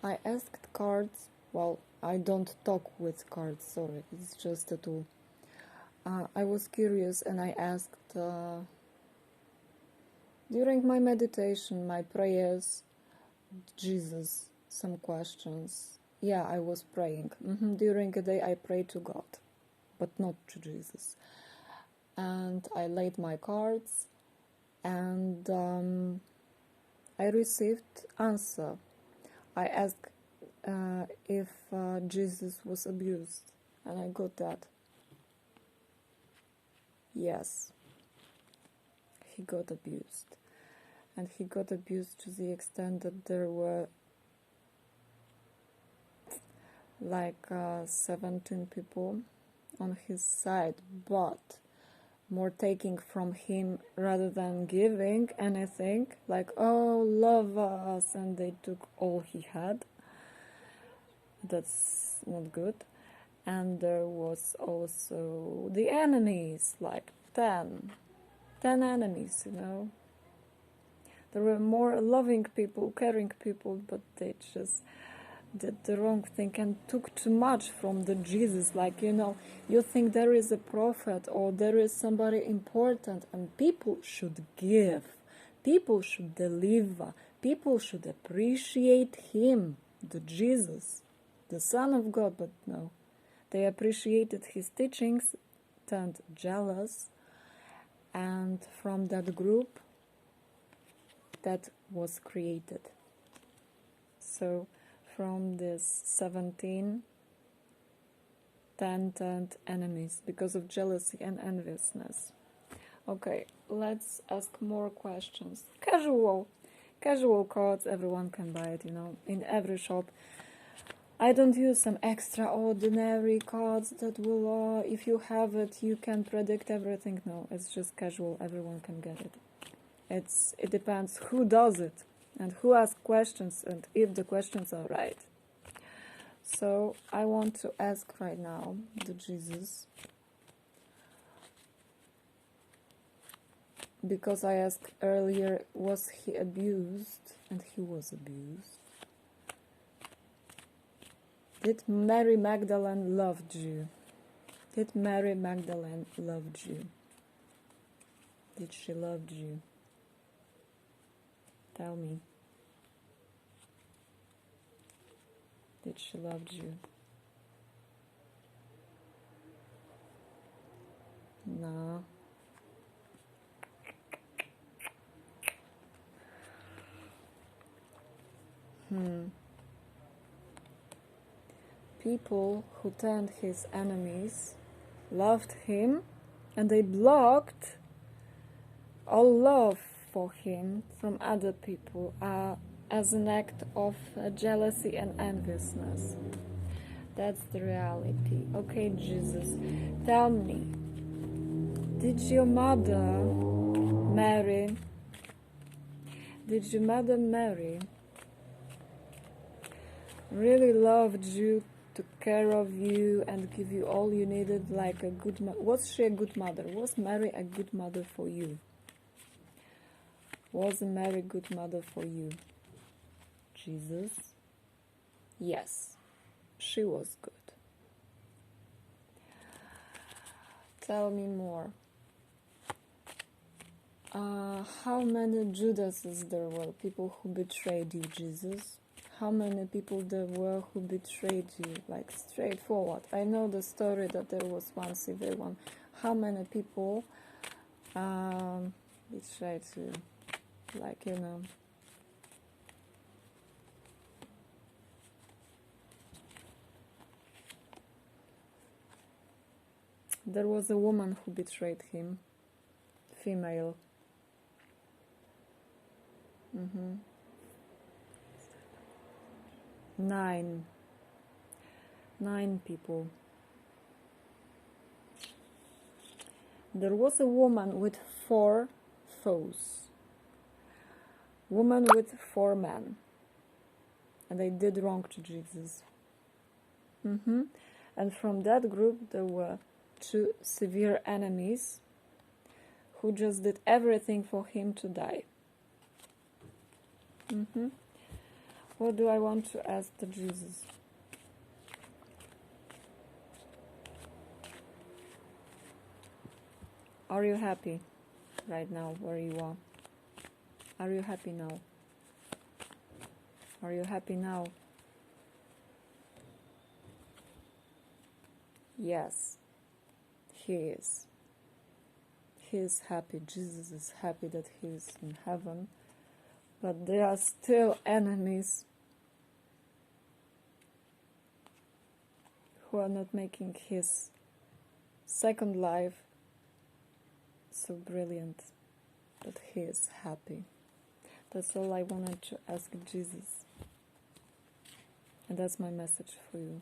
I asked cards. Well, I don't talk with cards, sorry, it's just a tool. I was curious and I asked during my meditation, my prayers, Jesus, some questions. Yeah, I was praying. During the day I pray to God, but not to Jesus. And I laid my cards and I received answer. I asked if Jesus was abused, and I got that. Yes, he got abused. And he got abused to the extent that there were like 17 people on his side, but more taking from him rather than giving anything, like, oh, love us, and they took all he had. That's not good. And there was also the enemies, like 10 enemies, you know. There were more loving people, caring people, but they just did the wrong thing and took too much from the Jesus. Like, you know, you think there is a prophet or there is somebody important, and people should give, people should deliver, people should appreciate him, the Jesus, the Son of God. But no, they appreciated his teachings, turned jealous, and from that group that was created. So from this 17, 10 turned enemies because of jealousy and enviousness. Okay, let's ask more questions. Casual cards, everyone can buy it, you know, in every shop. I don't use some extraordinary cards that will, if you have it, you can predict everything. No, it's just casual, everyone can get it. It depends who does it and who asks questions and if the questions are right. So I want to ask right now the Jesus, because I asked earlier, was he abused? And he was abused. Did Mary Magdalene loved you? Did Mary Magdalene loved you? Did she love you? Tell me. Did she love you? No. People who turned his enemies loved him, and they blocked all love for him from other people as an act of jealousy and enviousness. That's the reality. Okay, Jesus, tell me, did your mother Mary really loved you, took care of you, and give you all you needed like a good mother? Was she a good mother? Was Mary a good mother for you? Was Mary a good mother for you? Jesus? Yes, she was good. Tell me more. How many Judases there were, people who betrayed you, Jesus? How many people there were who betrayed you, like straightforward? I know the story that there was one severe one. How many people betrayed you, like, you know? There was a woman who betrayed him, female. 9 people. There was a woman with 4 foes. Woman with 4 men. And they did wrong to Jesus. And from that group there were 2 severe enemies who just did everything for him to die. What do I want to ask to Jesus? Are you happy right now where you are? Are you happy now? Are you happy now? Yes, He is. He is happy. Jesus is happy that He is in heaven. But there are still enemies who are not making His second life so brilliant that He is happy. That's all I wanted to ask Jesus. And that's my message for you.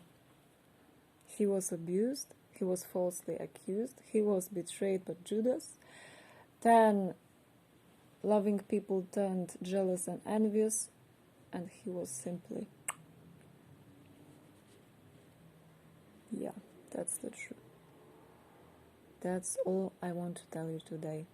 He was abused. He was falsely accused. He was betrayed by Judas. 10 loving people turned jealous and envious. And he was simply... Yeah, that's the truth. That's all I want to tell you today.